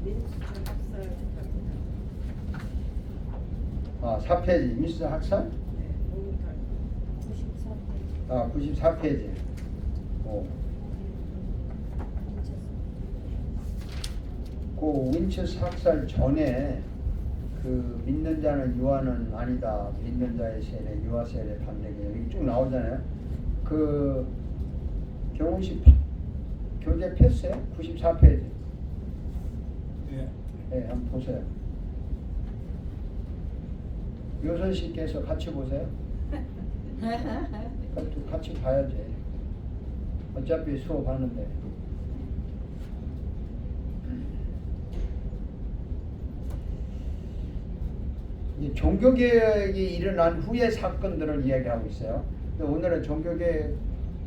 민수철 학살. 아, 4페이지 민수철 학살? 네, 모니터. 94페이지. 아, 94페이지. 그 윈체스 학살 전에 그 믿는 자는 유아는 아니다. 믿는 자의 세례, 유아 세례 반대기 여기 쭉 나오잖아요. 그 경훈씨 교재 폈어요? 94페이지. 예. 네, 한번 보세요. 요선 씨께서 같이 보세요. 같이 봐야지. 어차피 수업하는데. 이 종교개혁이 일어난 후의 사건들을 이야기하고 있어요. 근데 오늘은 종교개혁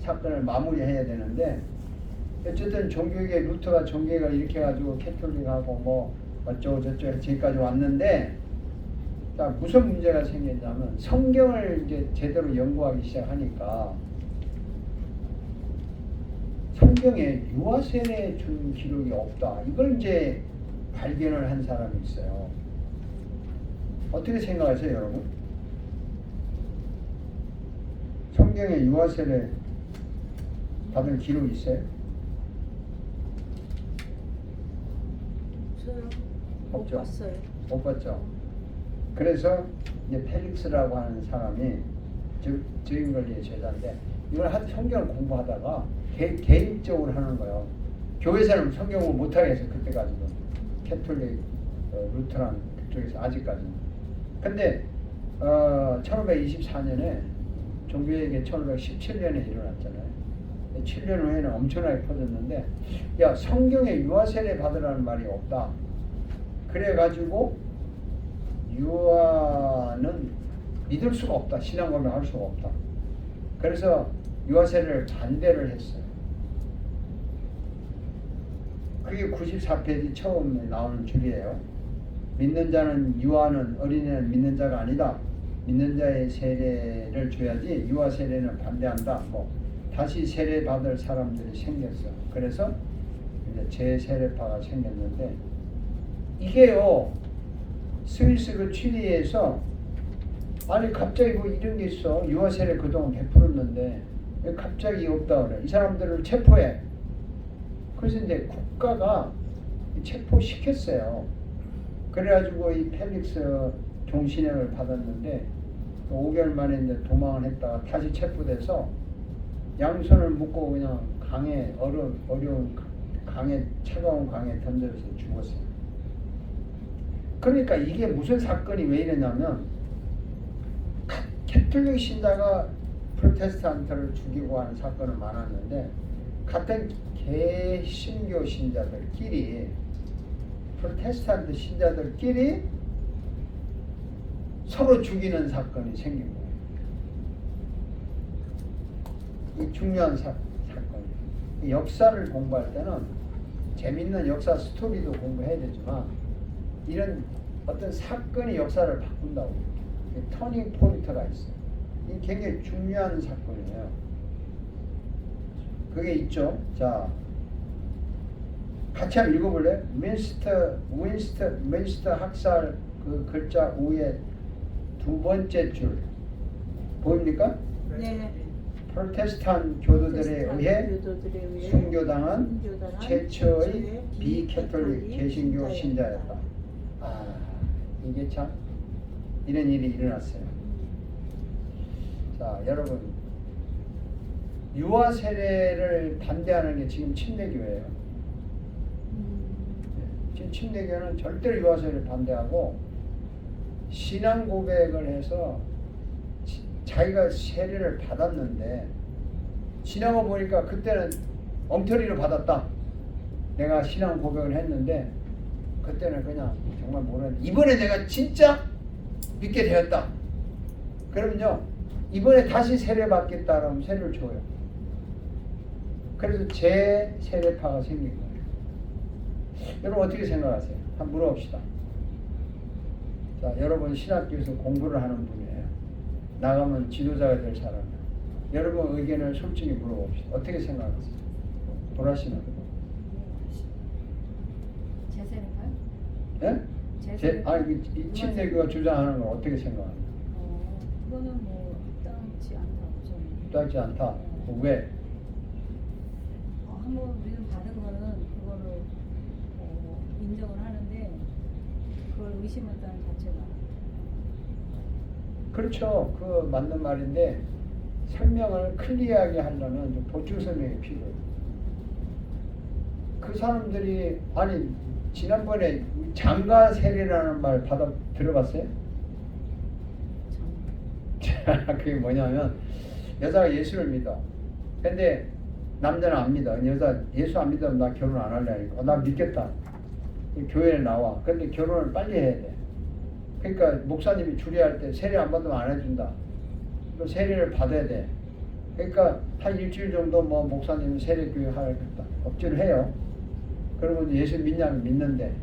사건을 마무리해야 되는데 어쨌든 종교개혁 루터가 종교개혁을 이렇게 해가지고 캐톨릭하고 뭐 어쩌고 저쩌고 지금까지 왔는데 자, 무슨 문제가 생겼냐면 성경을 이제 제대로 연구하기 시작하니까 성경에 유아세례 준 기록이 없다. 이걸 이제 발견을 한 사람이 있어요. 어떻게 생각하세요, 여러분? 성경에 유아세례 받은 기록이 있어요? 저요? 못 없죠? 봤어요. 못 봤죠? 그래서 이제 펠릭스라고 하는 사람이 즉 저인걸리의 제자인데 이걸 성경을 공부하다가 개인적으로 하는 거예요. 교회에서는 성경 공부 못하게 해서 그때까지도 캐톨릭, 루터란 그쪽에서 아직까지는. 근데 1524년에 종교개혁이 1517년에 일어났잖아요. 7년 후에는 엄청나게 퍼졌는데 야 성경에 유아세례 받으라는 말이 없다. 그래가지고 유아는 믿을 수가 없다. 신앙고백을 할 수가 없다. 그래서 유아세례를 반대를 했어요. 그게 94페이지 처음에 나오는 줄이에요. 믿는 자는 유아는 어린애는 믿는 자가 아니다. 믿는 자의 세례를 줘야지 유아 세례는 반대한다. 뭐 다시 세례 받을 사람들이 생겼어. 그래서 이제 재세례파가 생겼는데 이게요 스위스 그 취리에서 아니 갑자기 뭐 이런 게 있어. 유아 세례 그동안 베풀었는데 왜 갑자기 없다 그래. 이 사람들을 체포해. 그래서 이제 국가가 체포시켰어요. 그래가지고 이 펠릭스 종신형을 받았는데 5개월 만에 이제 도망을 했다가 다시 체포돼서 양손을 묶고 그냥 강에 어려운 강에 차가운 강에 던져서 죽었어요. 그러니까 이게 무슨 사건이 왜 이랬냐면 캐톨릭 신자가 프로테스탄트를 죽이고 하는 사건은 많았는데 같은 개신교 신자들끼리 프로테스탄트 신자들끼리 서로 죽이는 사건이 생긴 거예요. 이 중요한 사건이에요. 역사를 공부할 때는 재밌는 역사 스토리도 공부해야 되지만 이런 어떤 사건이 역사를 바꾼다고 터닝 포인트가 있어요. 이 굉장히 중요한 사건이에요. 그게 있죠. 자, 같이 한번 읽어볼래? 윈스터 학살 그 글자 위에 두 번째 줄 보입니까? 네. 프로테스탄 교도들에 의해 순교당한 최초의 비캐톨릭 개신교 신자였다. 아, 이게 참 이런 일이 일어났어요. 자, 여러분 유아 세례를 반대하는 게 지금 침례교예요. 지금 침례교는 절대로 유아 세례를 반대하고 신앙 고백을 해서 자기가 세례를 받았는데 지나고 보니까 그때는 엉터리로 받았다. 내가 신앙 고백을 했는데 그때는 그냥 정말 모르는데 이번에 내가 진짜 믿게 되었다. 그러면요 이번에 다시 세례 받겠다 그러면 세례를 줘요. 그래서 재세례파가 생긴 거예요. 여러분 어떻게 생각하세요? 한번 물어봅시다. 자, 여러분 신학교에서 공부를 하는 분이에요. 나가면 지도자가 될 사람이에요. 여러분 의견을 솔직히 물어봅시다. 어떻게 생각하세요? 보라씨는? 재세례파요? 예? 아니 이 침례교가 주장하는 걸 어떻게 생각합니까? 그거는 뭐 합당치 않다고 저는. 합당치 않다. 왜? 한번 우리는 받은 거는 그거를 인정을 하는데 그걸 의심한다는 자체가. 그렇죠. 그 맞는 말인데 설명을 클리어하게 하려면 좀 보충 설명이 필요해요. 그 사람들이 아니 지난번에 장가 세례라는 말 들어봤어요? 그게 뭐냐면 여자가 예수를 믿어. 근데 남자는 안 믿어. 여자 예수 안 믿으면 나 결혼 안 할래 하니까 나 믿겠다. 교회에 나와. 근데 결혼을 빨리 해야 돼. 그러니까 목사님이 주례할 때 세례 안 받으면 안 해준다. 또 세례를 받아야 돼. 그러니까 한 일주일 정도 뭐 목사님이 세례 교육 하겠다. 억지로 해요. 그러면 예수 믿냐면 믿는데.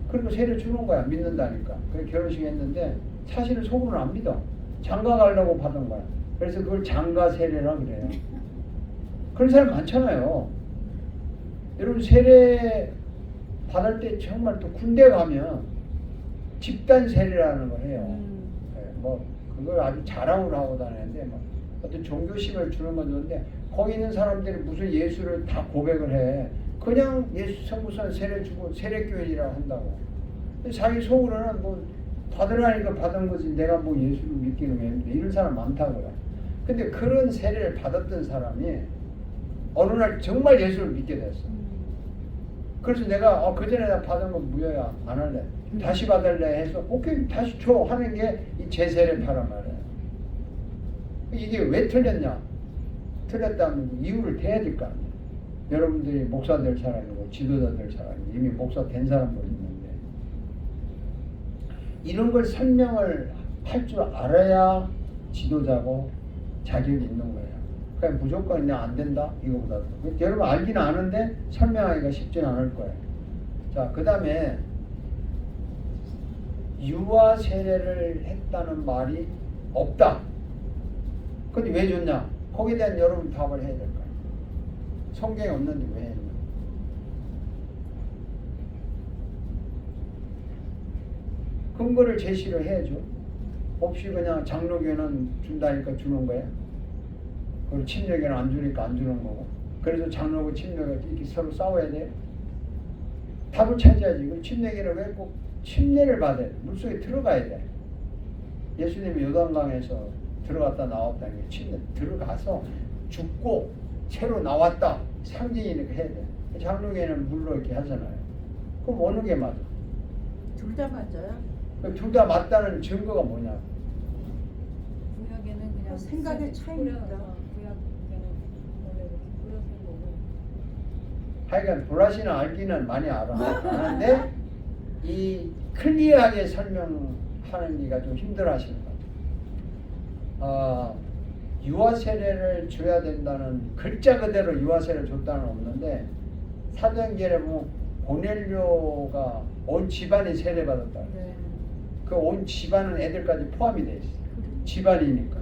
그리고 세례 주는 거야. 믿는다니까. 그래서 결혼식 했는데 사실은 속으로는 안 믿어. 장가 가려고 받은 거야. 그래서 그걸 장가 세례라 그래요. 그런 사람 많잖아요. 여러분 세례 받을 때 정말 또 군대 가면 집단 세례라는 걸 해요. 네, 뭐 그걸 아주 자랑으로 하고 다니는데 뭐 어떤 종교심을 주는 건 좋은데 거기 있는 사람들이 무슨 예수를 다 고백을 해. 그냥 예수 성부선 세례 주고 세례교인이라고 한다고. 자기 속으로는 뭐 받으라니까 받은 거지 내가 뭐 예수를 믿기는 왜 이런 사람 많다고요. 근데 그런 세례를 받았던 사람이 어느 날 정말 예수를 믿게 됐어. 그래서 내가 그전에 나 받은 건 무효야. 안 할래. 다시 받을래 해서 오케이 다시 줘 하는 게 이 제세례파란 말이에요. 이게 왜 틀렸냐? 틀렸다면 이유를 대야 될 거 아니에요. 여러분들이 목사 될 사람이고 지도자 될 사람이고 이미 목사 된 사람도 있는데 이런 걸 설명을 할 줄 알아야 지도자고 자격이 있는 거예요. 그냥 무조건 그냥 안 된다 이거보다도 여러분 알기는 아는데 설명하기가 쉽지는 않을 거예요. 자, 그 다음에 유아 세례를 했다는 말이 없다. 근데 왜 줬냐? 거기에 대한 여러분 답을 해야 될 거예요. 성경에 없는데 왜 했냐? 근거를 제시를 해야죠. 없이 그냥 장로교는 준다니까 주는 거야. 그리고 침례교는 안 주니까 안 주는 거고. 그래서 장로교 침례가 이렇게 서로 싸워야 돼. 답을 찾아야지. 그 침례교는 왜 꼭 침례를 받아야 돼? 물속에 들어가야 돼. 예수님이 요단강에서 들어갔다 나왔다. 침례 들어가서 죽고 새로 나왔다. 상징이니까 해야 돼. 장로교는 물로 이렇게 하잖아요. 그럼 어느 게 맞아? 둘 다 맞아요? 둘 다 맞다는 증거가 뭐냐? 구약에는 그냥 생각의 차이입니다. 구약에는 원래 이렇게 뿌려서 거고. 하여간 보라시는 알기는 많이 알아. 아는데 이 클리어하게 설명하는 게 좀 힘들어하시는 것 같아요. 유아 세례를 줘야 된다는 글자 그대로 유아 세례를 줬다는 없는데 사도행전에 보면 고넬료가 온 집안이 세례 받았다. 네. 그 온 집안은 애들까지 포함이 돼 있어. 집안이니까.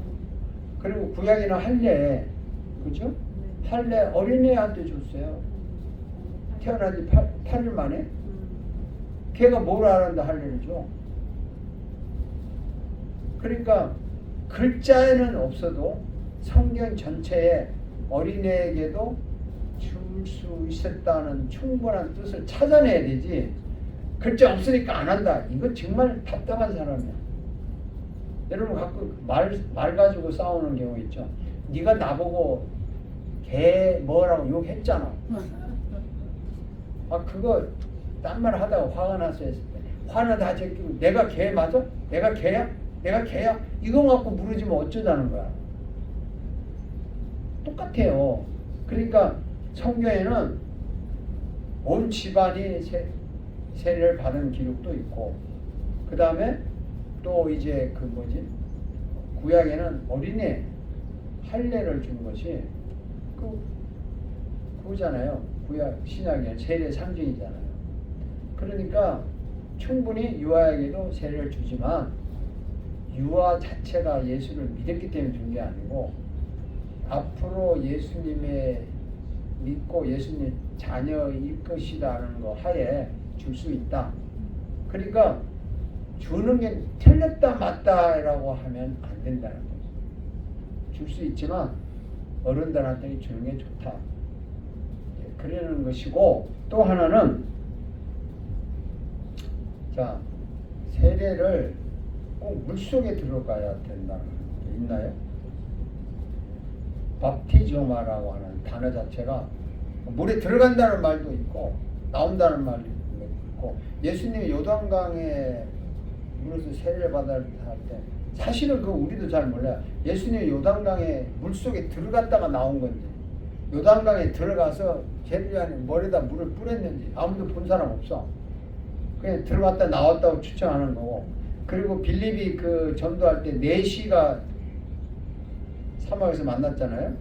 그리고 구약에는 할례, 그죠? 할례 어린애한테 줬어요. 태어난 지 8일 만에. 걔가 뭘 알았는데 할례를 줘. 그러니까 글자에는 없어도 성경 전체에 어린애에게도 줄 수 있었다는 충분한 뜻을 찾아내야 되지. 글자 없으니까 안 한다. 이거 정말 답답한 사람이야. 여러분 가끔 말 가지고 싸우는 경우 있죠. 네가 나보고 개 뭐라고 욕했잖아. 그거 딴 말 하다가 화가 나서 했을 때 화는 다 제끼고 내가 개 맞아? 내가 개야? 내가 개야? 이거 갖고 물으지면 어쩌자는 거야. 똑같아요. 그러니까 성경에는 온 집안이 세례를 받은 기록도 있고 그 다음에 또 이제 그 뭐지 구약에는 어린애 할례를 준 것이 그거잖아요. 구약 신약에는 세례 상징이잖아요. 그러니까 충분히 유아에게도 세례를 주지만 유아 자체가 예수를 믿었기 때문에 준 게 아니고 앞으로 예수님의 믿고 예수님 자녀일 것이라는 거 하에 줄 수 있다. 그러니까 주는 게 틀렸다 맞다라고 하면 안 된다는 거죠. 줄 수 있지만 어른들한테 주는 게 좋다. 그러는 것이고, 또 하나는 자, 세례를 꼭 물속에 들어가야 된다는 게 있나요? 밥티조마라고 하는 단어 자체가 물에 들어간다는 말도 있고 나온다는 말도 있고, 예수님이 요단강에 물에서 세례를 받을 때 사실은 그 우리도 잘 몰라요. 예수님이 요단강에 물속에 들어갔다가 나온 건지, 요단강에 들어가서 제비안에 머리에다 물을 뿌렸는지 아무도 본 사람 없어. 그냥 들어갔다 나왔다고 추정하는 거고, 그리고 빌립이 그 전도할 때 4시가 사막에서 만났잖아요.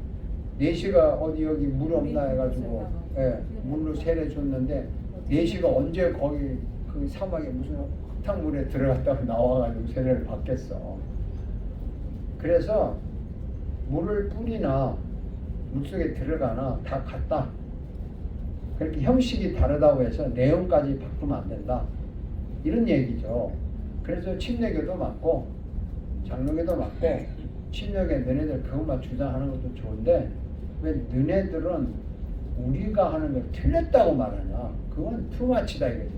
4시가 어디 여기 물 없나 해가지고 물로 세례 줬는데 4시가 언제 거기 그 사막에 무슨 흙탕물에 들어갔다가 나와가지고 세례를 받겠어. 그래서 물을 뿌리나 물속에 들어가나 다 같다. 그렇게 형식이 다르다고 해서 내용까지 바꾸면 안 된다. 이런 얘기죠. 그래서 침례교도 맞고 장로교도 맞고 침례교에 너네들 그것만 주장하는 것도 좋은데 왜 너네들은 우리가 하는 걸 틀렸다고 말하냐. 그건 투마치다 이거지.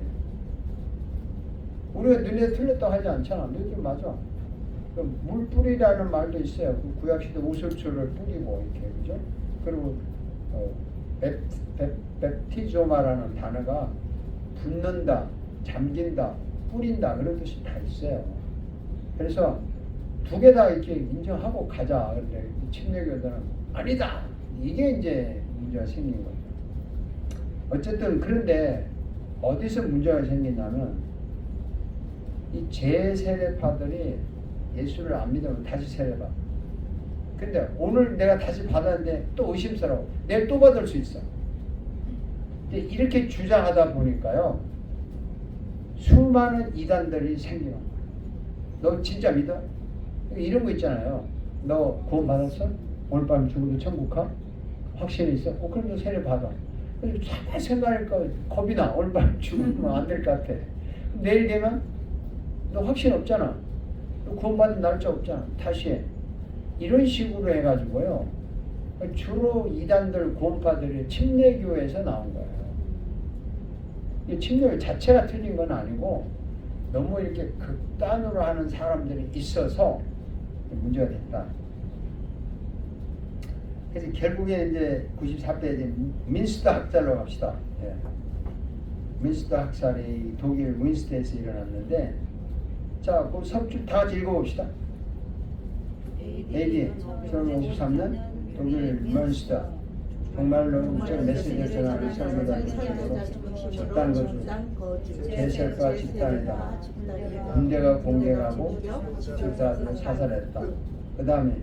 우리가 너네 틀렸다고 하지 않잖아. 너희들 맞아. 물 뿌리라는 말도 있어요. 그 구약시대 우슬초를 뿌리고 이렇게, 그죠? 그리고 베티조마라는 단어가 붓는다, 잠긴다, 뿌린다 그런 뜻이 다 있어요. 그래서 두 개 다 이렇게 인정하고 가자. 그런데 침례교들은 아니다. 이게 이제 문제가 생긴 거죠. 어쨌든 그런데 어디서 문제가 생기냐면 이 재세례파들이 예수를 안 믿으면 다시 세례받아. 근데 오늘 내가 다시 받았는데 또 의심스러워. 내일 또 받을 수 있어. 이렇게 주장하다 보니까요, 수많은 이단들이 생기는 거야. 너 진짜 믿어? 이런 거 있잖아요. 너 구원 받았어? 오늘 밤 죽어도 천국 가? 확신이 있어? 그럼 너 세례 받아. 근데 참 생각하니까 겁이 나. 오늘 밤 죽으면 안 될 것 같아. 내일 되면 너 확신 없잖아. 너 구원받은 날짜 없잖아. 다시 해. 이런 식으로 해가지고요, 주로 이단들 구원파들이 침례교에서 나온 거예요. 이 침례교 자체가 틀린 건 아니고 너무 이렇게 극단으로 하는 사람들이 있어서 문제가 됐다. 그래서 결국에 이제 94페이지 민스터 학살로 갑시다. 예. 민스터 학살이 독일 윈스트에서 일어났는데, 자, 그 석줄 다 같이 읽어봅시다. AD 1953년 독일 윈스터, 정말로 우적 메시지를 전하는 설교단을 집단 거주, 재설과 집단이다. 군대가 공격하고 집단을 사살했다. 그 다음에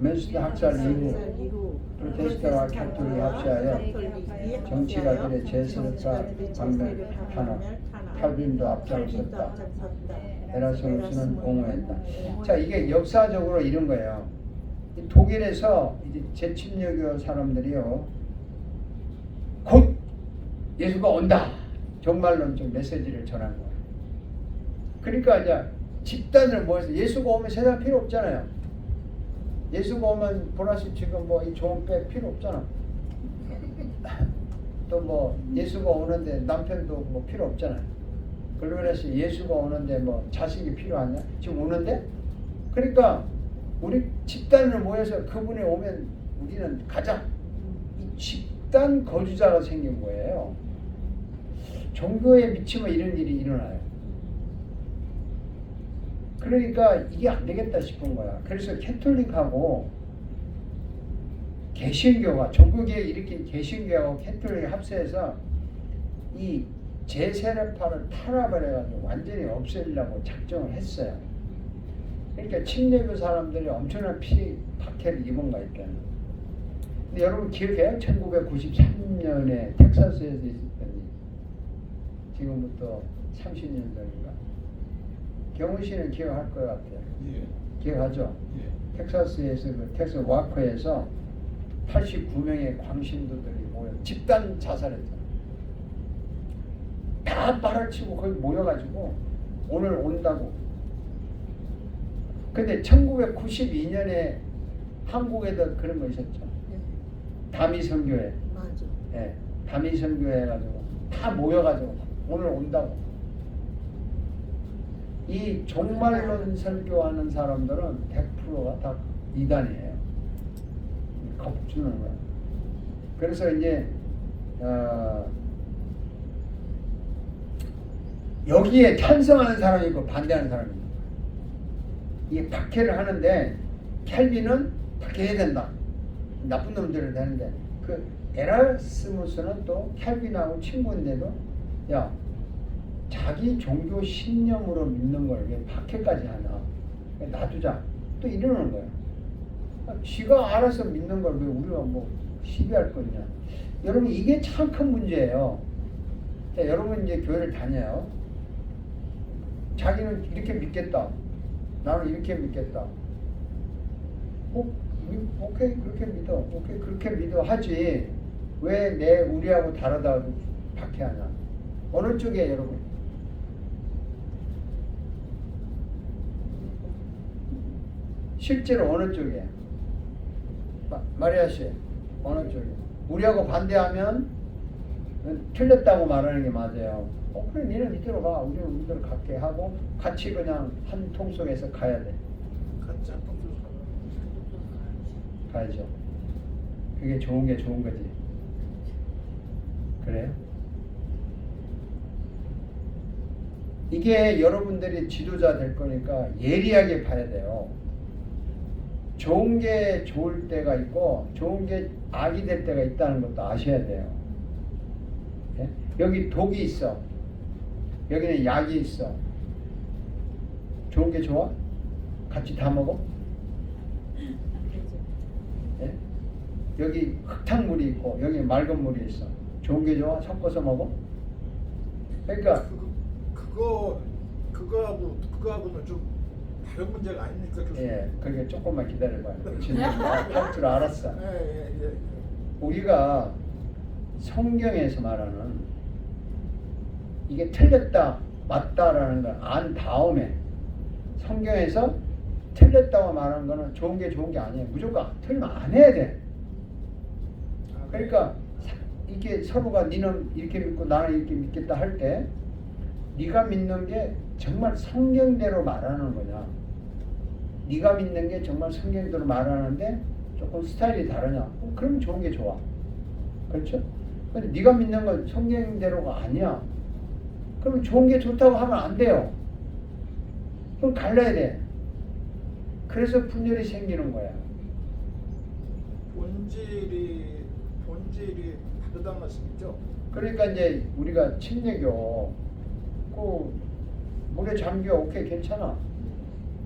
맨스터 학살 이후 프로테스트와 카톨릭이 합시하여 정치가들의 재설과 방면 탄압, 칼빈도 앞장섰다. 에라스무스는 옹호했다. 자, 이게 역사적으로 이런 거예요. 독일에서 이제 재침례교 사람들이요, 곧 예수가 온다, 정말론적 메시지를 전한 거예요. 그러니까 이제 집단을 모여서 예수가 오면 세상 필요 없잖아요. 예수가 오면 보라씨 지금 뭐 이 좋은 백 필요 없잖아. 또 뭐 예수가 오는데 남편도 뭐 필요 없잖아요. 그러면서 예수가 오는데 뭐 자식이 필요하냐? 지금 오는데? 그러니까 우리 집단을 모여서 그분이 오면 우리는 가자. 이 집단 거주자가 생긴 거예요. 종교에 미치면 이런 일이 일어나요. 그러니까 이게 안 되겠다 싶은 거야. 그래서 캐톨릭하고 개신교가, 종교계에 이렇게 개신교하고 캐톨릭이 합세해서 이 재세례파를 탄압을 해가지고 완전히 없애려고 작정을 했어요. 그러니까 침례교 사람들이 엄청난 박해를 입은 거 있잖아요. 근데 여러분 기억해요? 1993년에 텍사스에서 있었던 일. 지금부터 30년 전인가? 경훈 씨는 기억할 것 같아요. 예. 기억하죠? 예. 텍사스에서 그 텍사스 와커에서 89명의 광신도들이 모여 집단 자살했잖아요. 다 다 말아치고 거기 모여가지고 오늘 온다고. 근데 1992년에 한국에도 그런 거 있었죠. 다미선교회. 맞아. 예, 다미선교회 해가지고 다 모여가지고 오늘 온다고. 이 종말론 설교하는 사람들은 100%가 다 이단이에요. 겁주는 거야. 그래서 이제 여기에 찬성하는 사람이 있고 반대하는 사람이 있고, 이게 박해를 하는데 켈빈은 박해해야 된다. 나쁜 놈들은 되는데, 그 에라스무스는 또 켈빈하고 친구인데도 야, 자기 종교 신념으로 믿는 걸 왜 박해까지 하나? 놔두자. 또 이러는 거야. 지가 알아서 믿는 걸 왜 우리가 뭐 시비할 거냐? 여러분, 이게 참 큰 문제예요. 자, 여러분 이제 교회를 다녀요. 자기는 이렇게 믿겠다. 나는 이렇게 믿겠다. 오케이 그렇게 믿어. 오케이 그렇게 믿어 하지. 왜 내 우리하고 다르다고 박해하냐? 어느 쪽이에요, 여러분? 실제로 어느 쪽이에요? 마리아 씨, 어느 쪽이에요? 우리하고 반대하면 틀렸다고 말하는 게 맞아요. 그래, 니는 이대로 가. 우리는 이대로 갈게 하고 같이 그냥 한 통 속에서 가야 돼. 같이 한 통수 가야죠. 그게 좋은 게 좋은 거지. 그래요? 이게 여러분들이 지도자 될 거니까 예리하게 봐야 돼요. 좋은 게 좋을 때가 있고 좋은 게 악이 될 때가 있다는 것도 아셔야 돼요. 예? 여기 독이 있어. 여기는 약이 있어. 좋은 게 좋아? 같이 다 먹어? 예? 여기 흙탕물이 있고 여기 맑은 물이 있어. 좋은 게 좋아? 섞어서 먹어? 그러니까 그거하고는 좀 다른 문제가 아닙니까? 예, 그게 조금만 기다려봐요. 할 줄 알았어. 예. 우리가 성경에서 말하는 이게 틀렸다, 맞다라는 걸 안 다음에 성경에서 틀렸다고 말하는 거는 좋은 게 아니에요. 무조건 틀리면 안 해야 돼. 그러니까 이게 서로가 니는 이렇게 믿고 나는 이렇게 믿겠다 할 때 네가 믿는 게 정말 성경대로 말하는 거냐, 네가 믿는 게 정말 성경대로 말하는데 조금 스타일이 다르냐, 그러면 좋은 게 좋아. 그렇죠? 근데 네가 믿는 건 성경대로가 아니야. 그러면 좋은 게 좋다고 하면 안 돼요. 그럼 갈라야 돼. 그래서 분열이 생기는 거야. 본질이 다르다는 말씀이죠? 그러니까 이제 우리가 침례교 그 물에 잠겨 오케이 괜찮아.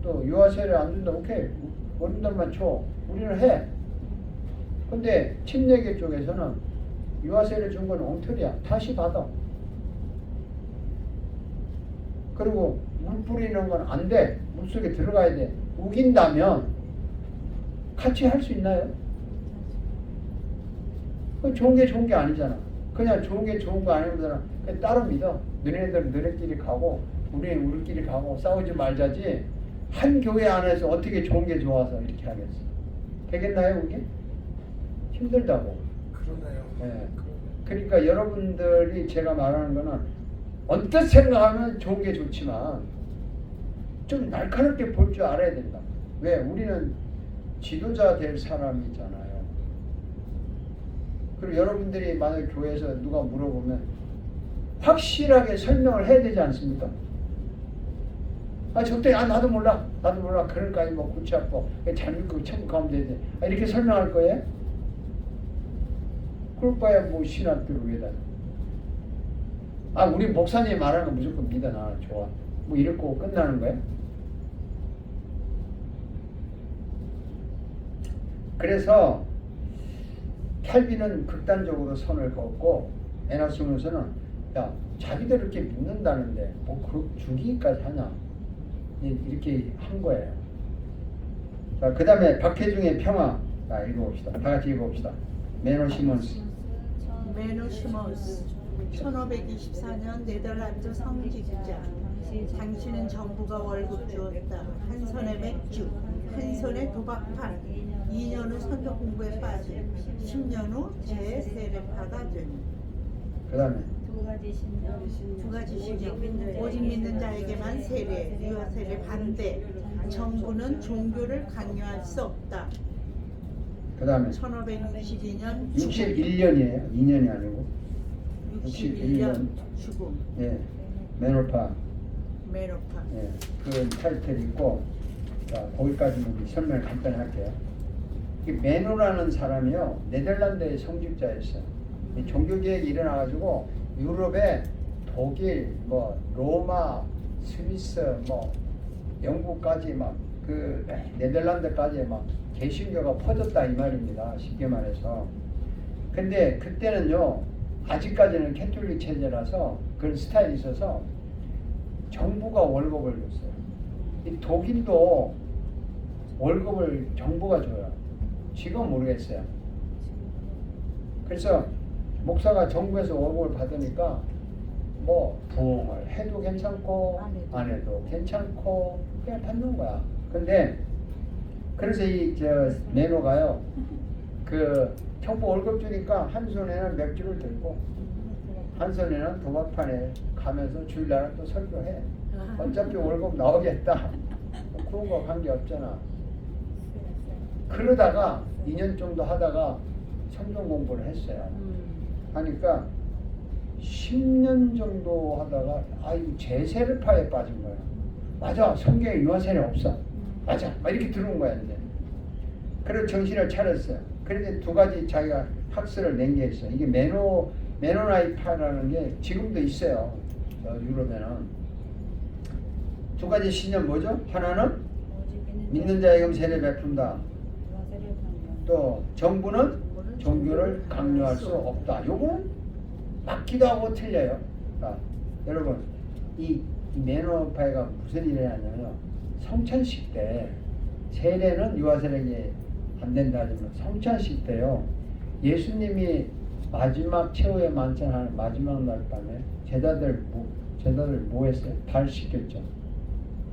또 유아세례 안 준다 오케이 어른들만 줘. 우리는 해. 근데 침례교 쪽에서는 유아세례 준 건 엉터리야. 다시 받아. 그리고 물 뿌리는 건 안 돼. 물속에 들어가야 돼. 우긴다면 같이 할 수 있나요? 좋은 게 아니잖아. 그냥 좋은 게 좋은 거 아니면 그냥 따로 믿어. 너네들 너네끼리 가고 우리는 우리끼리 가고 싸우지 말자지. 한 교회 안에서 어떻게 좋은 게 좋아서 이렇게 하겠어? 되겠나요, 그게? 힘들다고. 그러네요. 네. 그러니까 여러분들이 제가 말하는 거는 언뜻 생각하면 좋은 게 좋지만 좀 날카롭게 볼 줄 알아야 된다. 왜? 우리는 지도자 될 사람이잖아요. 그리고 여러분들이 만약 교회에서 누가 물어보면 확실하게 설명을 해야 되지 않습니까? 적당히 나도 몰라 그럴까 뭐 골치 아파 잘 믿고 천국 가면 되지 이렇게 설명할 거예요? 그럴 바에 뭐 신학교를 왜 다녀? 우리 목사님 말하는 거 무조건 믿어. 나는 좋아. 뭐 이럴 거고 끝나는 거야? 그래서 켈빈은 극단적으로 선을 긋고 에나스무스는 야, 자기들 이렇게 믿는다는데 뭐 죽이기까지 하냐, 이렇게 한 거예요. 자, 그 다음에 박해중의 평화. 자, 읽어봅시다. 다 같이 읽어봅시다. 매너 시몬스. 매너 시몬스. 1524년 네덜란드 성직자. 당신은 정부가 월급 주었다. 한 손에 맥주, 한 손에 도박판. 2년 후 선교 공부에 빠짐. 10년 후 재세례파가 됨. 그 다음에 두 가지 신념. 오직 믿는 자에게만 세례, 유아 세례 반대. 정부는 종교를 강요할 수 없다. 그 다음에 1562년 61년이에요. 2년이 아니고 61년 죽음. 예, 메노파. 메노파. 예, 그 타이틀이 있고, 자, 거기까지는 설명을 간단히 할게요. 이 메노라는 사람이요, 네덜란드의 성직자였어요. 이 종교개혁이 일어나가지고 유럽에 독일, 뭐 로마, 스위스, 뭐 영국까지 막 그 네덜란드까지 막 개신교가 퍼졌다 이 말입니다. 쉽게 말해서. 근데 그때는요, 아직까지는 캐톨릭 체제라서 그런 스타일이 있어서 정부가 월급을 줬어요. 이 독일도 월급을 정부가 줘요. 지금 모르겠어요. 그래서 목사가 정부에서 월급을 받으니까 뭐 부흥을 해도 괜찮고 안 해도 괜찮고 그냥 받는 거야. 근데 그래서 이 저 메노가요, 그 정부 월급 주니까 한 손에는 맥주를 들고 한 손에는 도박판에 가면서 주일날 또 설교해. 어차피 월급 나오겠다. 그런 거 관계 없잖아. 그러다가 2년 정도 하다가 성경 공부를 했어요. 하니까 10년 정도 하다가 이 재세례파에 빠진 거야. 맞아, 성경에 유아세례 없어. 맞아, 막 이렇게 들어온 거야 이제. 그래서 정신을 차렸어요. 그런데 두 가지 자기가 학설을 낸 게 있어요. 이게 메노나이파라는 게 지금도 있어요. 유럽에는. 두 가지 신념 뭐죠? 하나는 믿는 자에게 세례 베푼다. 또 정부는 종교를 강요할 수 없다. 요거는 맞기도 하고 틀려요. 자, 여러분, 이 메노파이가 무슨 일을 하냐면요, 성찬식 때 세례는 유아세례에 안 된다 하지만 성찬식 때요, 예수님이 마지막 최후의 만찬하는 마지막 날 밤에 제자들 뭐 했어요? 발 씻겼죠.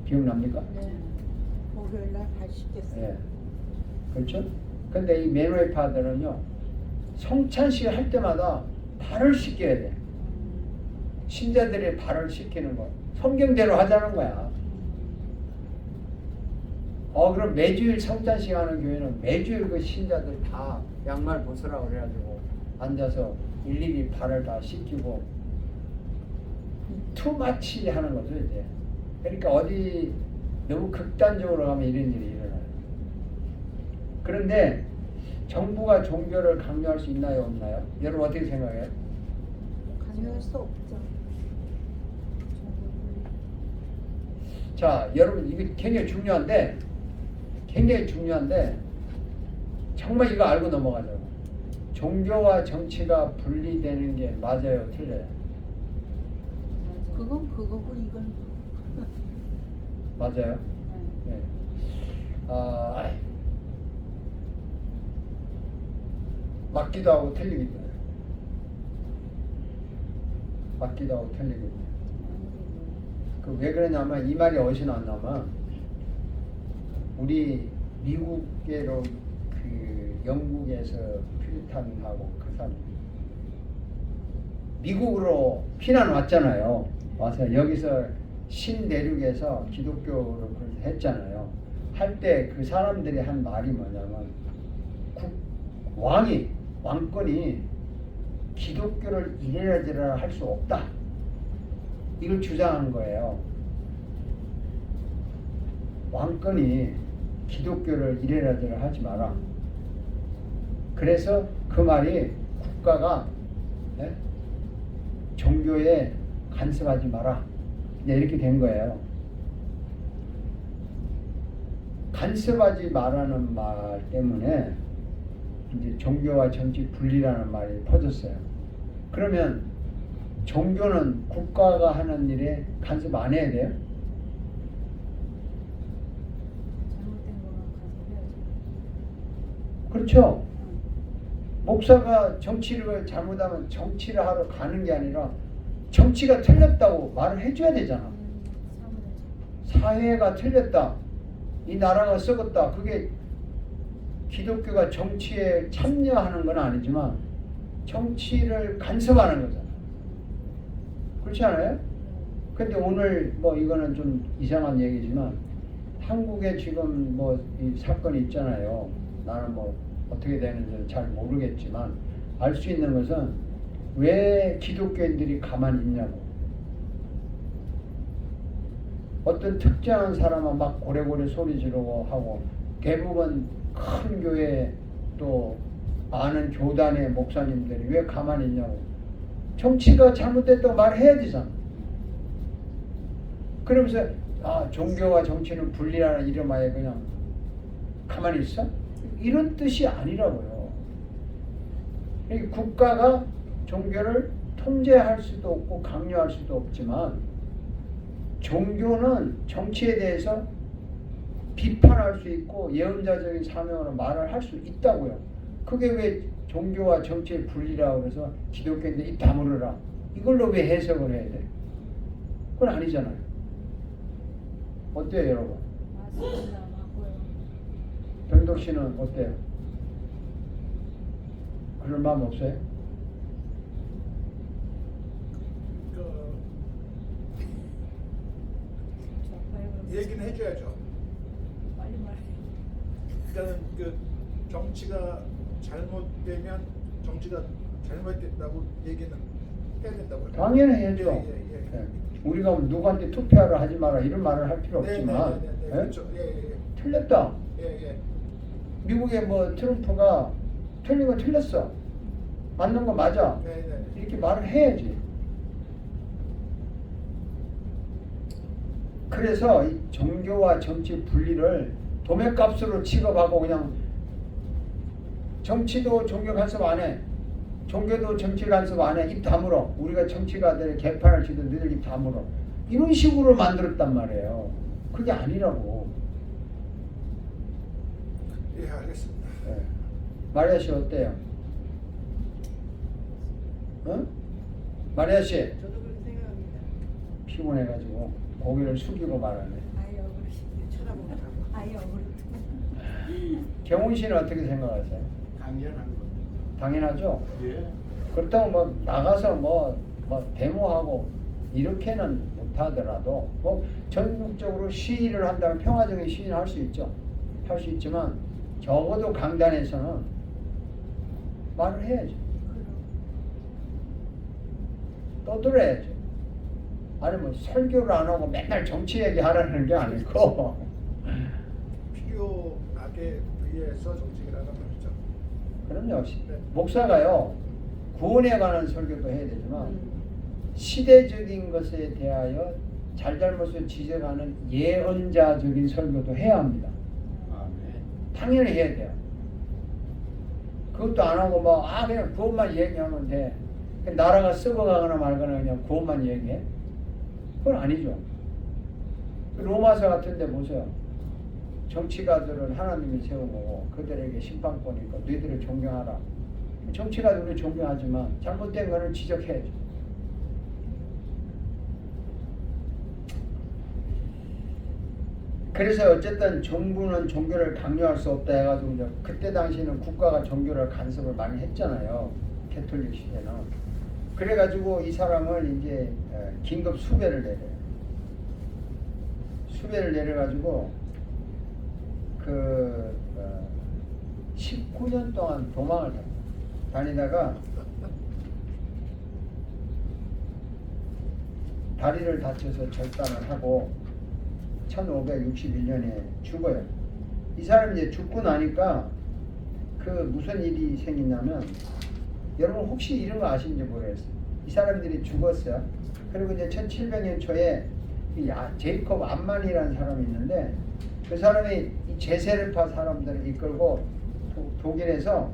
기억납니까? 네. 목요일날 발 씻겼어요. 예. 그렇죠? 근데 이 메노파들은요, 성찬식 할 때마다 발을 씻겨야 돼. 신자들의 발을 씻기는 거. 성경대로 하자는 거야. 그럼 매주일 성찬식 하는 교회는 매주일 그 신자들 다 양말 벗으라고 그래가지고 앉아서 일일이 발을 다 씻기고 투마치 하는 거죠, 이제. 그러니까 어디 너무 극단적으로 가면 이런 일이 일어나요. 그런데 정부가 종교를 강요할 수 있나요, 없나요? 여러분 어떻게 생각해요? 강요할 수 없죠. 자, 여러분 이게 굉장히 중요한데 정말 이거 알고 넘어가죠. 종교와 정치가 분리되는 게 맞아요, 틀려요? 그건 그거고 이건 맞아요. 네. 맞기도 하고 틀리기도 해요. 맞기도 하고 틀리기도 해요. 그 왜 그러냐면, 이 말이 어디서 나왔냐면, 우리 미국계로 그 영국에서 퓨리탄하고 그 사람 미국으로 피난 왔잖아요. 와서 여기서 신대륙에서 기독교를 했잖아요. 할 때 그 사람들이 한 말이 뭐냐면, 왕권이 기독교를 이래저래 할 수 없다. 이걸 주장한 거예요. 왕권이 기독교를 이래저래 하지 마라. 그래서 그 말이 국가가 종교에 간섭하지 마라. 이제 이렇게 된 거예요. 간섭하지 마라는 말 때문에 이제 종교와 정치 분리라는 말이 퍼졌어요. 그러면 종교는 국가가 하는 일에 간섭 안 해야 돼요? 잘못된 거만 간섭해야죠. 그렇죠. 목사가 정치를 잘못하면 정치를 하러 가는 게 아니라 정치가 틀렸다고 말을 해줘야 되잖아. 사회가 틀렸다. 이 나라가 썩었다. 그게 기독교가 정치에 참여하는 건 아니지만 정치를 간섭하는 거잖아. 그렇지 않아요? 근데 오늘 뭐 이거는 좀 이상한 얘기지만 한국에 지금 뭐 이 사건이 있잖아요. 나는 뭐 어떻게 되는지는 잘 모르겠지만 알 수 있는 것은 왜 기독교인들이 가만히 있냐고. 어떤 특정한 사람은 막 고래고래 소리 지르고 하고 대부분 큰 교회 또 많은 교단의 목사님들이 왜 가만히 있냐고. 정치가 잘못됐다고 말해야 되잖아. 그러면서 종교와 정치는 분리라는 이름하에 그냥 가만히 있어? 이런 뜻이 아니라고요. 국가가 종교를 통제할 수도 없고 강요할 수도 없지만 종교는 정치에 대해서 비판할 수 있고 예언자적인 사명으로 말을 할 수 있다고요. 그게 왜 종교와 정치의 분리라고 해서 기독교인들 입 다물어라. 이걸로 왜 해석을 해야 돼? 그건 아니잖아요. 어때요, 여러분? 맞습니다. 맞고요. 병덕 씨는 어때요? 그럴 마음 없어요? 얘기는 해줘야죠. 빨리 말해. 그러니까 그 정치가 잘못되면 정치가 잘못됐다고 얘기는 해야 된다고요. 당연히 해야죠. 예. 예. 우리가 누구한테 투표하라 하지 마라 이런 말을 할 필요 없지만 네, 예? 그렇죠. 예. 틀렸다. 예. 미국의 뭐 트럼프가 틀린 건 틀렸어. 맞는 거 맞아. 네. 이렇게 말을 해야지. 그래서 이 종교와 정치 분리를 도매값으로 취급하고 그냥 정치도 종교 간섭 안 해. 종교도 정치 간섭 안 해. 입 다물어. 우리가 정치가들의 개판을 치든 너희들 입 다물어. 이런 식으로 만들었단 말이에요. 그게 아니라고. 예, 알겠습니다. 네. 마리아 씨 어때요? 어? 마리아 씨 저도 그렇게 생각합니다. 피곤해가지고 고개를 숙이고 말하네. 아예 어그러시. 쳐다보더라고. 아예 어그러. 경훈 씨는 어떻게 생각하세요? 당연한 겁니다. 당연하죠. 예. 그렇다고 뭐 나가서 뭐 데모하고 이렇게는 못하더라도 뭐 전국적으로 시위를 한다면 평화적인 시위를 할 수 있죠. 할 수 있지만 적어도 강단에서는 말을 해야죠. 떠들어야죠. 아니 뭐 설교를 안 하고 맨날 정치 얘기하라는 게 아니고 필요하게 의해서 정치를 하는 말이죠. 그럼요. 네. 목사가요 구원에 관한 설교도 해야 되지만 시대적인 것에 대하여 잘잘못을 지적하는 예언자적인 설교도 해야 합니다. 당연히 해야 돼요. 그것도 안 하고 뭐 그냥 구원만 얘기하면 돼. 나라가 썩어가거나 말거나 그냥 구원만 얘기해? 그건 아니죠. 로마서 같은 데 보세요. 정치가들은 하나님이 세운 거고 그들에게 심판권이 있고 너희들을 존경하라. 정치가들을 존경하지만 잘못된 거는 지적해야죠. 그래서 어쨌든 정부는 종교를 강요할 수 없다 해가지고 이제 그때 당시에는 국가가 종교를 간섭을 많이 했잖아요. 캐톨릭 시대는. 그래가지고 이 사람을 이제 긴급 수배를 내려요. 수배를 내려가지고 19년 동안 도망을 다니다가 다리를 다쳐서 절단을 하고 1561년에 죽어요. 이 사람이 이제 죽고 나니까 무슨 일이 생기냐면 여러분 혹시 이런 거 아시는지 모르겠어요. 이 사람들이 죽었어요. 그리고 이제 1700년 초에 제이콥 암만이라는 사람이 있는데 그 사람이 이 제세르파 사람들을 이끌고 독일에서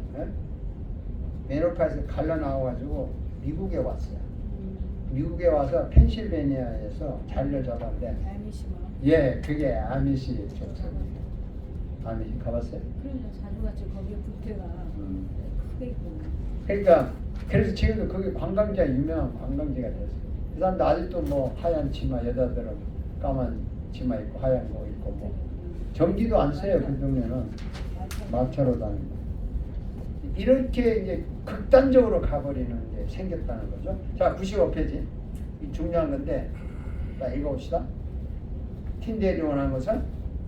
메노파에서 갈라 나와가지고 미국에 왔어요. 미국에 와서 펜실베니아에서 자리를 잡았는데 아미시구나. 예, 그게 아미시 족속이에요. 아미시 가봤어요? 그러니까 자주 갔지. 거기에 부태가 그러니까 그래서 지금도 그게 관광지가 유명한 관광지가 됐어요. 그 사람도 아직도 뭐 하얀 치마, 여자들은 까만 치마 입고 하얀 거 입고 뭐 전기도 안 써요. 그 동네는 마차로 다니고 이렇게 이제 극단적으로 가버리는 게 생겼다는 거죠. 자, 95페이지 중요한 건데 자, 읽어봅시다. 틴데일이 원하는 것은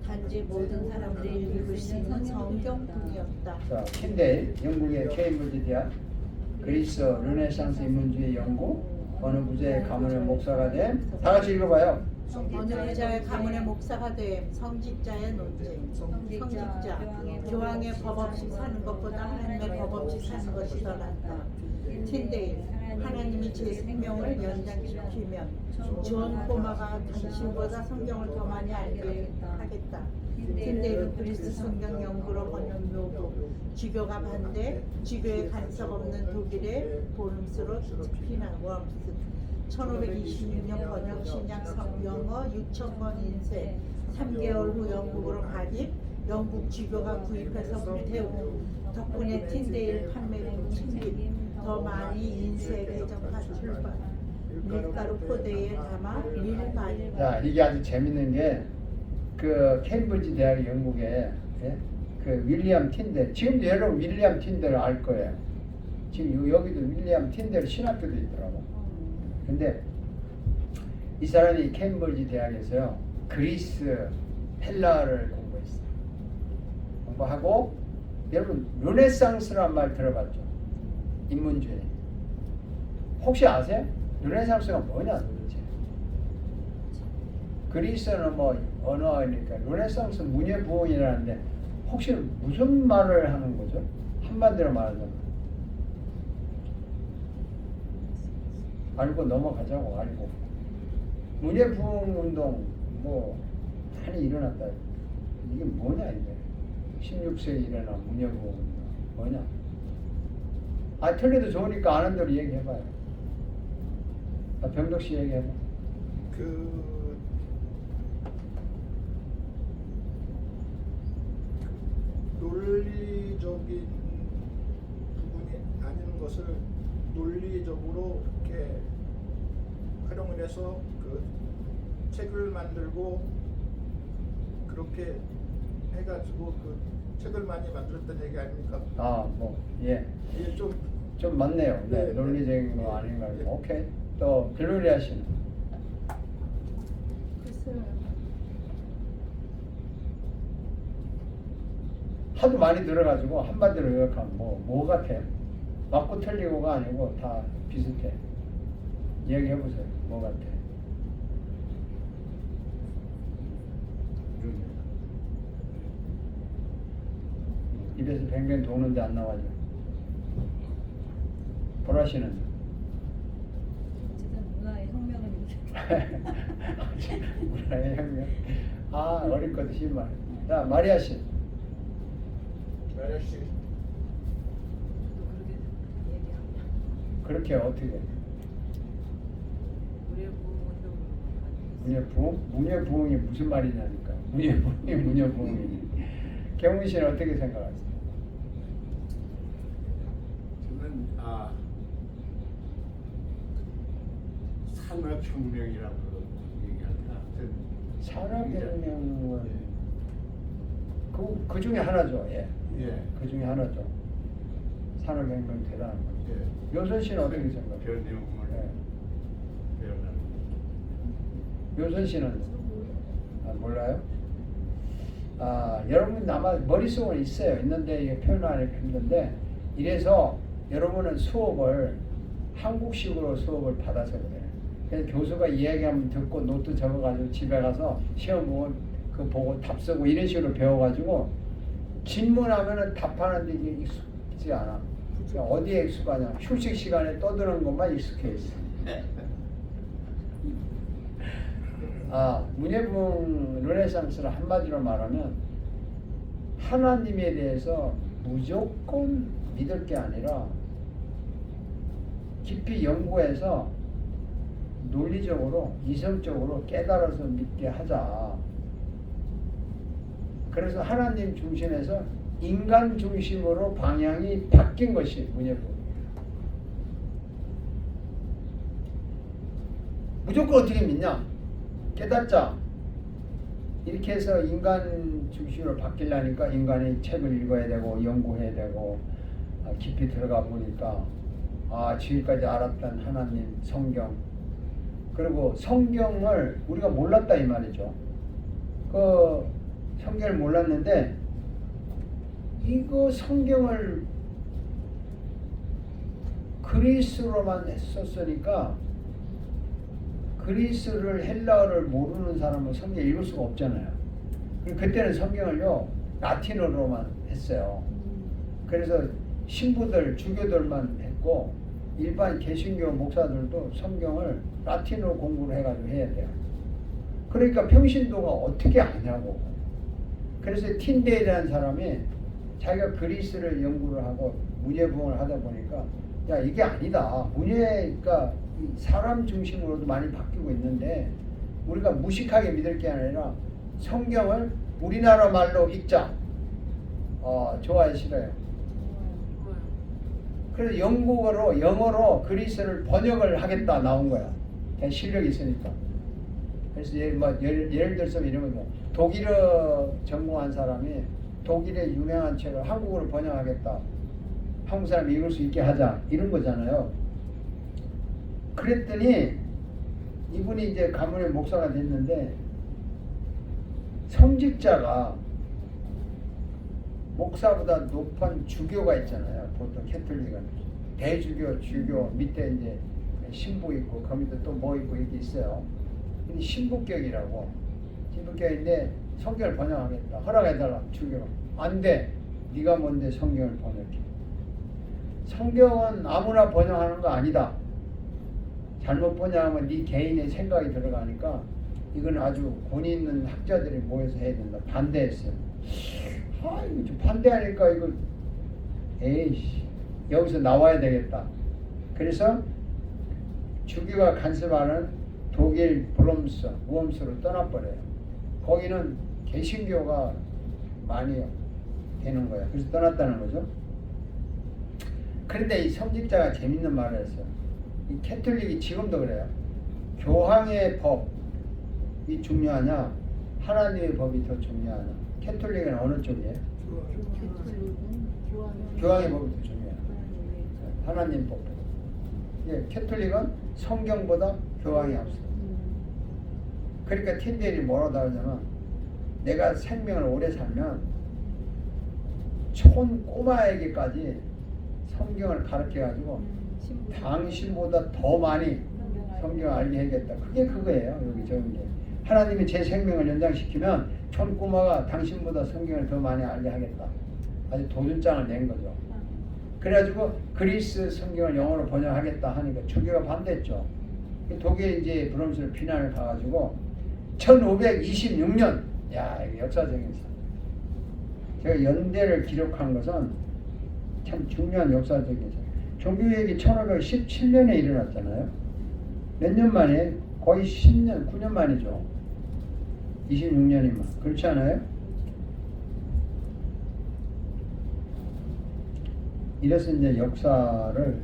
단지 모든 사람들이 읽을 수 있는 성경뿐이었다. 자, 틴데일 영국의 케임브리지 대학 그리스 르네상스 인문주의 연구 어느 부자의 가문의 목사가 된 다 같이 읽어봐요. 어느 부자의 가문의 목사가 됨. 성직자의 논쟁. 성직자 교황의 법 없이 사는 것보다 하나님의 법 없이 사는 것이 더 낫다. 틴데일 하나님이 제 생명을 연장시키면 존 포마가 당신보다 성경을 더 많이 알게 하겠다. 틴데일은 그리스 성경 연구로 번역 요구, 주교가 반대, 주교의 간섭 없는 독일의 볼음스로 스피나 웜스 1526년 번역 신약 영어 6,000권 인쇄 3개월 후 영국으로 가입 영국 주교가 구입해서 불태우고 덕분에 틴데일 판매량 챙김 더 많이 인쇄 개정판 출판 밀가루 포대에 담아 밀반 자, 이게 아주 재밌는 게 그 케임브리지 대학 영국에 예? 그 윌리엄 틴델 지금도 여러분 윌리엄 틴델을 알 거예요. 지금 여기도 윌리엄 틴델 신학교도 있더라고. 근데 이 사람이 케임브리지 대학에서요 그리스 헬라어를 공부했어요. 공부하고 여러분 르네상스란 말 들어봤죠? 인문주의. 혹시 아세요? 르네상스가 뭐냐 도대체? 그리스는 뭐 언어니까 르네상스 문예부흥이라는데 혹시 무슨 말을 하는 거죠? 한마디로 말하자면 알고 넘어가자고. 알고 문예부흥 운동 뭐 많이 일어났다. 이게 뭐냐 이게 16세기 일어난 문예부흥 운동 뭐냐? 아 틀려도 좋으니까 아는 대로 얘기해봐요. 병덕 씨 얘기해봐. 그 논리적인 부분이 아닌 것을 논리적으로 이렇게 활용을 해서 그 책을 만들고 그렇게 해가지고 그 책을 많이 만들었다는 얘기 아닙니까? 아, 뭐, 예. 이게 좀 맞네요. 네, 네, 논리적인 네. 거 아닌가. 네. 오케이. 또, 글로리아 씨는? 글쎄요. 하도 많이 들어가지고 한마디로 요약하면 뭐 같아요? 맞고 틀리고가 아니고 다 비슷해. 이야기해보세요. 뭐 같아? 입에서 뱅뱅 도는데 안 나와요. 보라 씨는? 어쨌든 문화의 혁명을 일으켰다. 문화의 혁명. 아, 어릴 것도 심말. 자, 마리아 씨. 마리아 씨 그렇게 얘기합니다. 그렇게 어떻게? 문예부흥이 무슨 말이냐니까. 문예부흥이. 경훈 씨는 어떻게 생각하세요? 저는 산업혁명이라고 얘기하나 산업혁명은 그 중에 하나죠. 예. 예. 그 중에 하나죠. 산업혁명 대단한 거죠. 예. 요선 씨는 어떻게 생각해요? 변형을 예. 배워가는 요선 씨는 몰라요? 아, 여러분 아마 머릿속에 있어요. 있는데 이게 표현하기가 힘든데 이래서 여러분은 수업을 한국식으로 수업을 받아서 그래요. 그래서 교수가 이야기하면 듣고 노트 적어가지고 집에 가서 시험 보고 그 보고 답 쓰고 이런 식으로 배워가지고 질문하면은 답하는데 이게 익숙지 않아. 그러니까 어디에 익숙하냐? 휴식 시간에 떠드는 것만 익숙해 있어. 아, 문예부흥 르네상스를 한마디로 말하면 하나님에 대해서 무조건 믿을 게 아니라 깊이 연구해서 논리적으로 이성적으로 깨달아서 믿게 하자. 그래서 하나님 중심에서 인간 중심으로 방향이 바뀐 것이 문예복음이에요. 무조건 어떻게 믿냐? 깨닫자. 이렇게 해서 인간 중심으로 바뀌려니까 인간이 책을 읽어야 되고 연구해야 되고 깊이 들어가 보니까 지금까지 알았던 하나님 성경, 그리고 성경을 우리가 몰랐다 이 말이죠. 그 성경을 몰랐는데 이거 성경을 그리스로만 했었으니까 그리스를 헬라어를 모르는 사람은 성경 읽을 수가 없잖아요. 그때는 성경을요 라틴어로만 했어요. 그래서 신부들, 주교들만 했고 일반 개신교 목사들도 성경을 라틴어 공부를 해가지고 해야 돼요. 그러니까 평신도가 어떻게 아냐고. 그래서 틴데이라는 사람이 자기가 그리스를 연구를 하고 문예부흥을 하다 보니까 야 이게 아니다. 문예가 사람 중심으로도 많이 바뀌고 있는데 우리가 무식하게 믿을 게 아니라 성경을 우리나라 말로 읽자. 좋아요, 싫어요? 그래서 영어로 그리스를 번역을 하겠다 나온 거야. 그냥 실력이 있으니까. 그래서 예를 들어서 이러면 독일어 전공한 사람이 독일의 유명한 책을 한국어로 번역하겠다. 한국 사람이 읽을 수 있게 하자. 이런 거잖아요. 그랬더니 이분이 이제 가문의 목사가 됐는데 성직자가 목사보다 높은 주교가 있잖아요. 보통 캐톨릭은 대주교, 주교 밑에 이제 신부 있고 그 밑에 또 뭐 있고 이게 있어요. 근데 신부격이라고 신부격인데 성경을 번역하겠다. 허락해달라. 주교가 안 돼. 네가 뭔데 성경을 번역해. 성경은 아무나 번역하는 거 아니다. 잘못 번역하면 네 개인의 생각이 들어가니까 이건 아주 권위 있는 학자들이 모여서 해야 된다. 반대했어요. 이거 좀 반대하니까 이거 에이씨 여기서 나와야 되겠다. 그래서 주교가 간섭하는 독일 브롬스, 우엄스로 떠나버려요. 거기는 개신교가 많이 되는 거야. 그래서 떠났다는 거죠. 그런데 이 성직자가 재밌는 말을 했어요. 이 캐톨릭이 지금도 그래요. 교황의 법이 중요하냐, 하나님의 법이 더 중요하냐. 캐톨릭은 어느 쪽이에요? 교황의 법이 더 중요해요. 하나님 법보다. 예, 캐톨릭은 성경보다 교황이 앞서. 그러니까 틴데일이 뭐라고 하냐면 내가 생명을 오래 살면 촌 꼬마에게까지 성경을 가르쳐가지고 당신보다 더 많이 성경을 알게 해야겠다. 그게 그거예요. 여기 적은 게. 하나님이 제 생명을 연장시키면 촌 꼬마가 당신보다 성경을 더 많이 알게 하겠다. 아주 도전장을 낸 거죠. 그래가지고 그리스 성경을 영어로 번역하겠다 하니까 주교가 반대했죠. 독일 이제 브롬스를 비난을 가가지고 1526년 야 이게 역사적인 사. 제가 연대를 기록한 것은 참 중요한 역사적인 사. 종교개혁이 1517년에 일어났잖아요. 몇 년 만에? 거의 10년, 9년 만이죠. 26년이면. 그렇지 않아요? 이래서 이제 역사를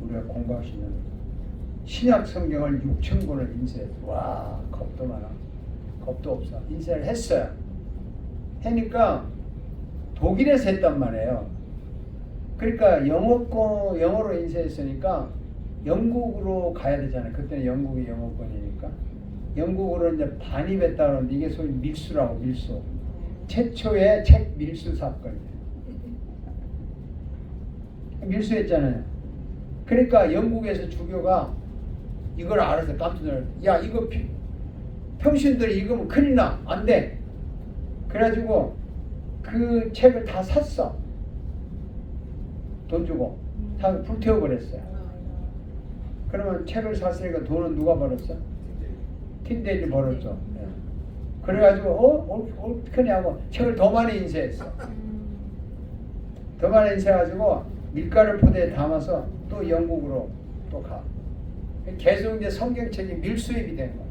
우리가 공부할 수 있는 신약 성경을 6,000권을 인쇄했어. 와, 겁도 많아. 겁도 없어. 인쇄를 했어요. 하니까 독일에서 했단 말이에요. 그러니까 영어로 인쇄했으니까 영국으로 가야 되잖아요. 그때는 영국이 영어권이니까. 영국으로 이제 반입했다 그러는데 이게 소위 밀수라고, 밀수. 최초의 책 밀수 사건이에요. 밀수했잖아요. 그러니까 영국에서 주교가 이걸 알아서 깜짝 놀랐어요. 야, 이거 평신들이 읽으면 큰일 나. 안 돼. 그래가지고 그 책을 다 샀어. 돈 주고. 다 불태워버렸어요. 그러면 책을 샀으니까 돈은 누가 벌었어? 틴데일이 벌었죠. 네. 그래가지고 어떻게 하냐고 책을 더 많이 인쇄했어. 더 많이 인쇄해가지고 밀가루 포대에 담아서 또 영국으로 또 가. 계속 이제 성경책이 밀수입이 된 거야.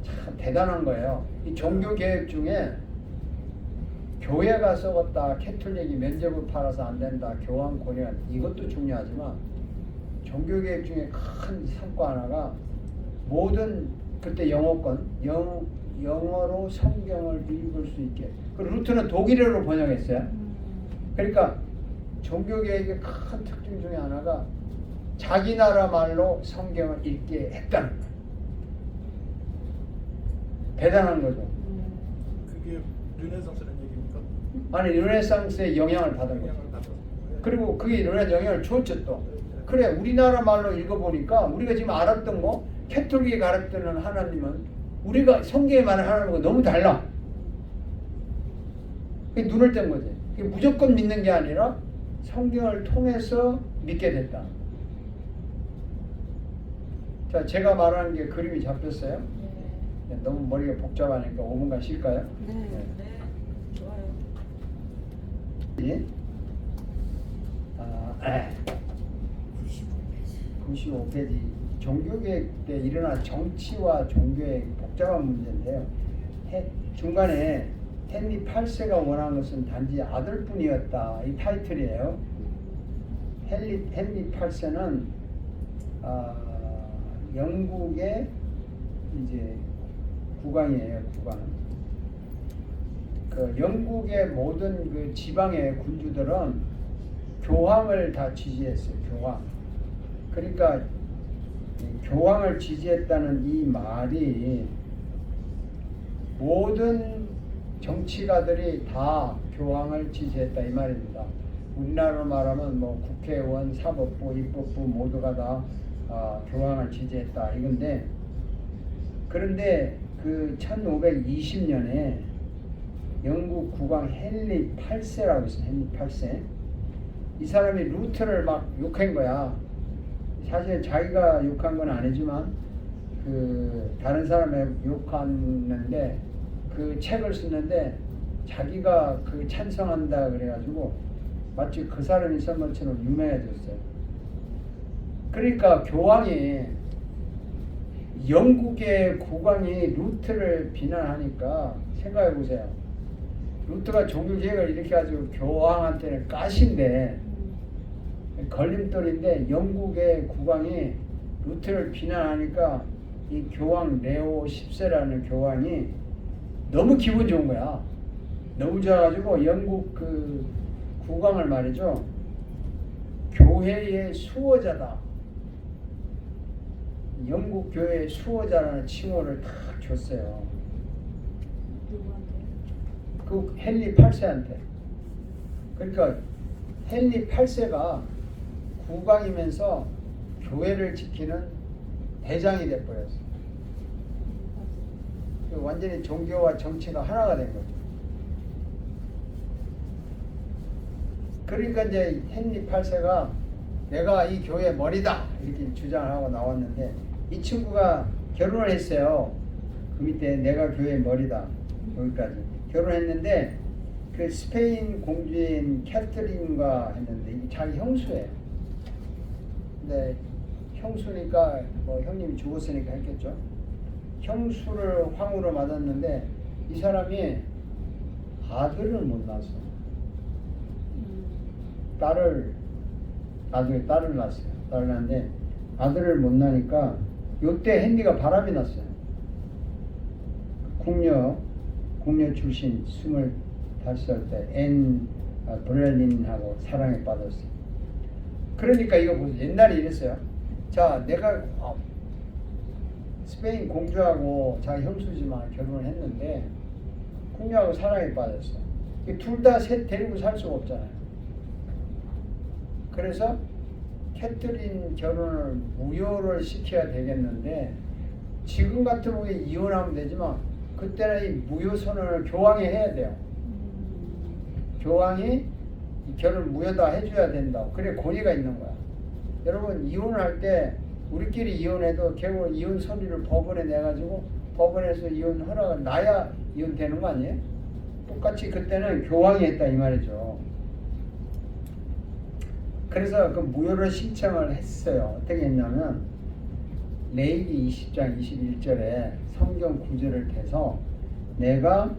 참 대단한 거예요. 이 종교 개혁 중에 교회가 썩었다, 캐톨릭이 면죄부 팔아서 안 된다, 교황 권위안 이것도 중요하지만 종교 개혁 중에 큰 성과 하나가 모든 그때 영어권 영어로 성경을 읽을 수 있게. 그 루트는 독일어로 번역했어요. 그러니까 종교 개혁의 큰 특징 중에 하나가 자기 나라 말로 성경을 읽게 했다는 거예요. 대단한 거죠. 그게 르네상스라는 얘기입니까? 아니 르네상스의 영향을 받은 거죠. 영향을 받아서. 그리고 그게 르네상스 영향을 줬죠 또. 그래 우리나라 말로 읽어보니까 우리가 지금 알았던 거 캐톨릭이 가르치는 하나님은 우리가 성경에 말하는 하나님과 너무 달라. 그게 눈을 뜬 거지. 그게 무조건 믿는 게 아니라 성경을 통해서 믿게 됐다. 자, 제가 말하는 게 그림이 잡혔어요? 네, 너무 머리가 복잡하니까 5분간 쉴까요? 네. 네, 좋아요. 예? 95페이지 종교개혁 때 일어난 정치와 종교의 복잡한 문제인데요. 중간에 헨리 8세가 원한 것은 단지 아들뿐이었다. 이 타이틀이에요. 헨리 8세는 영국의 이제 국왕이에요. 국왕. 그 영국의 모든 그 지방의 군주들은 교황을 다 지지했어요. 교황. 그러니까 교황을 지지했다는 이 말이 모든 정치가들이 다 교황을 지지했다 이 말입니다. 우리나라로 말하면 뭐 국회의원, 사법부, 입법부 모두가 다 교황을 지지했다 이건데, 그런데 그 1520년에 영국 국왕 헨리 8세라고 있어요. 헨리 8세. 이 사람이 루트를 막 욕한 거야. 사실 자기가 욕한 건 아니지만 그 다른 사람이 욕하는데 그 책을 쓰는데 자기가 그 찬성한다 그래가지고 마치 그 사람이 쓴 것처럼 유명해졌어요. 그러니까 교황이 영국의 국왕이 루트를 비난하니까 생각해 보세요. 루트가 종교개혁을 이렇게 가지고 교황한테는 가시인데 걸림돌인데 영국의 국왕이 루트를 비난하니까 이 교황 레오 10세라는 교황이 너무 기분 좋은 거야. 너무 좋아가지고 영국 그 국왕을 말이죠. 교회의 수호자다. 영국 교회의 수호자라는 칭호를 딱 줬어요. 누구한테? 그 헨리 8세한테. 그러니까 헨리 8세가 국왕이면서 교회를 지키는 대장이 돼버렸어요. 완전히 종교와 정치가 하나가 된 거죠. 그러니까 이제 헨리 8세가 내가 이 교회의 머리다 이렇게 주장을 하고 나왔는데, 이 친구가 결혼을 했어요. 그 밑에 내가 교회의 머리다 여기까지 결혼했는데, 그 스페인 공주인 캐트린과 했는데 이게 자기 형수예요. 근데 형수니까 뭐 형님이 죽었으니까 했겠죠. 형수를 황후로 맞았는데 이 사람이 아들을 못 낳았어. 나중에 딸을 낳았어요. 딸을 낳았는데 아들을 못 낳으니까 요때 헨리가 바람이 났어요. 궁녀 출신 25살 때 앤 볼레린하고 사랑에 빠졌어요. 그러니까 이거 보세요. 옛날에 이랬어요. 자, 내가 스페인 공주하고 자기 형수지만 결혼을 했는데 궁녀하고 사랑에 빠졌어. 둘 다 셋 데리고 살 수가 없잖아요. 그래서 캐트린 결혼을 무효를 시켜야 되겠는데, 지금 같은 경우에 이혼하면 되지만 그때는 이 무효 선언을 교황이 해야 돼요. 교황이 결혼 무효다 해줘야 된다. 그래 권위가 있는 거야. 여러분 이혼을 할 때 우리끼리 이혼해도 결국 이혼 서류를 법원에 내가지고 법원에서 이혼 허락을 나야 이혼되는 거 아니에요? 똑같이 그때는 교황이 했다 이 말이죠. 그래서 그 무효를 신청을 했어요. 어떻게 했냐면 레위기 20장 21절에 성경 구절을 대서 내가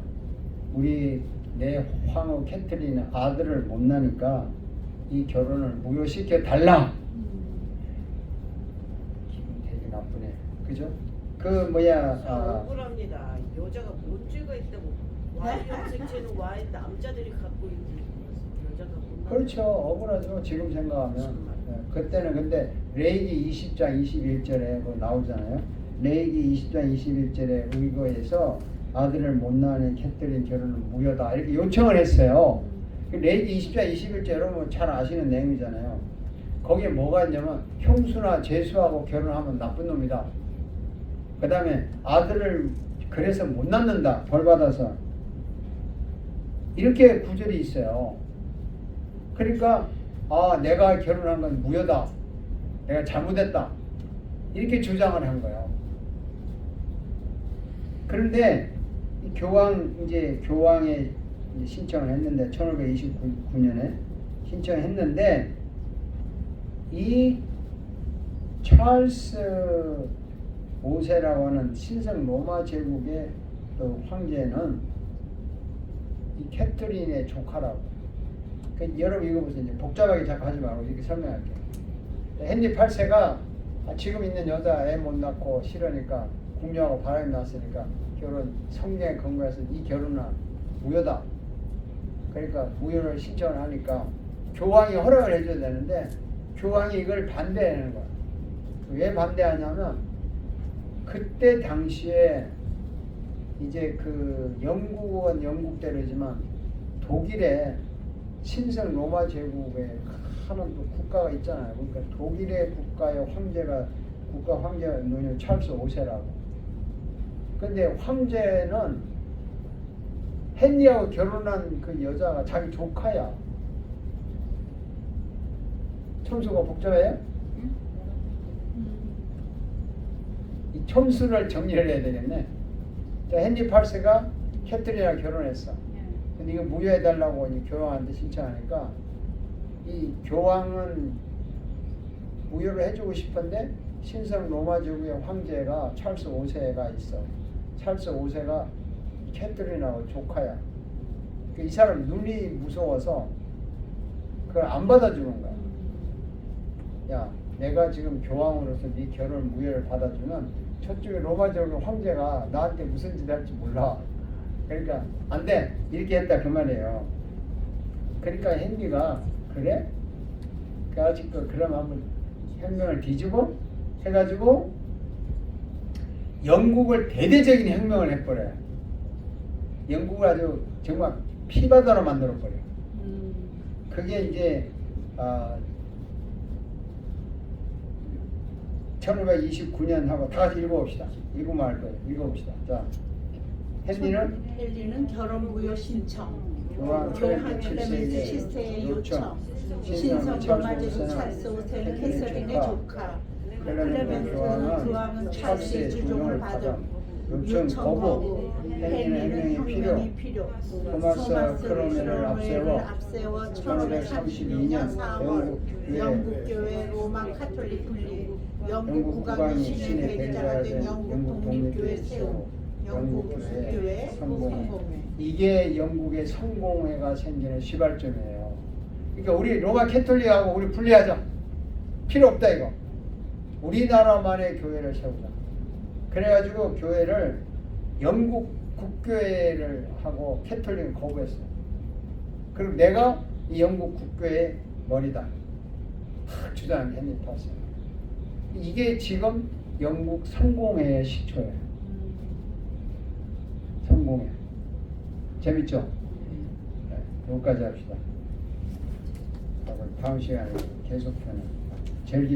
내 황후 캐트린의 아들을 못 낳으니까 이 결혼을 무효시켜 달라. 기분 되게 나쁘네. 그죠? 억울합니다. 여자가 뭔 죄가 있다고 Y 염색체는 Y 남자들이 갖고 있는 여자가 못 그렇죠. 억울하죠. 지금 생각하면. 그때는 근데 레위기 20장 21절에 뭐 나오잖아요. 레위기 20장 21절에 의거해서 아들을 못 낳은 캐트린 결혼은 무효다 이렇게 요청을 했어요. 레위기 20장 21절 여러분 잘 아시는 내용이잖아요. 거기에 뭐가 있냐면 형수나 제수하고 결혼하면 나쁜 놈이다. 그 다음에 아들을 그래서 못 낳는다. 벌 받아서. 이렇게 구절이 있어요. 그러니까 내가 결혼한 건 무효다. 내가 잘못했다. 이렇게 주장을 한 거예요. 그런데 교황에 신청을 했는데 1529년에 신청했는데 이 찰스 5세라고 하는 신성 로마 제국의 또 황제는 이 캐트린의 조카라고. 여러분 이거 보세요. 이제 복잡하게 자꾸 하지 말고 이렇게 설명할게요. 헨리 8세가 지금 있는 여자 애 못 낳고 싫으니까 궁녀하고 바람이 났으니까 결혼 성경에 근거해서 이 결혼은 무효다. 그러니까 무효를 신청을 하니까 교황이 허락을 해줘야 되는데 교황이 이걸 반대하는 거야. 왜 반대하냐면 그때 당시에 이제 그 영국은 영국대로지만 독일에 신성 로마 제국에 하는 또 국가가 있잖아요. 그러니까 독일의 국가의 황제가 국가 황제 노년 찰스 5세라고. 근데 황제는 헨리하고 결혼한 그 여자가 자기 조카야. 첨수가 복잡해요? 이 첨수를 정리를 해야 되겠네. 자, 헨리 8세가 캐트린이랑 결혼했어. 근데 이거 무효해달라고 교황한테 신청하니까 이 교황은 무효를 해주고 싶은데 신성 로마 제국의 황제가 찰스 5세가 있어. 찰스 5세가 캐트린하고 조카야. 이 사람 눈이 무서워서 그걸 안 받아주는 거야. 야, 내가 지금 교황으로서 네 결혼 무효를 받아주면 저쪽에 로마 제국의 황제가 나한테 무슨 짓 할지 몰라. 그러니까 안 돼. 이렇게 했다 그 말이에요. 그러니까 헨리가 그래? 그래가지고 그럼 한번 혁명을 뒤집어 해가지고 영국을 대대적인 혁명을 해버려요. 영국을 아주 정말 피바다로 만들어버려. 그게 이제 1529년하고 다 같이 읽어봅시다. 읽으면 알 거예요. 읽어봅시다. 자, 헨리는 결혼 무효 신청, 교황 교황 클레멘트 7세의 요청, 신성 로마 제국 찰스 5세는 캐서린의 조카, 클레멘트 교황은 찰스의 주종을 받아 요청 거부, 헨리는 혁명이 필요, 토마스 크로멘을 앞세워 1532년 4월 영국 교회 로마 카톨릭 분리, 영국 국왕이 신의 대리자가 된 영국 독립교회 세우, 영국 교회 성공회. 이게 영국의 성공회가 생기는 시발점이에요. 그러니까 우리 로마 캐톨릭하고 우리 분리하자. 필요 없다 이거. 우리나라만의 교회를 세우자. 그래가지고 교회를 영국 국교회를 하고 캐톨릭은 거부했어요. 그리고 내가 이 영국 국교회의 머리다. 주장한 헨리 8세. 이게 지금 영국 성공회의 시초예요. 성공회. 재밌죠? 네, 여기까지 합시다. 다음 시간에 계속해는 절기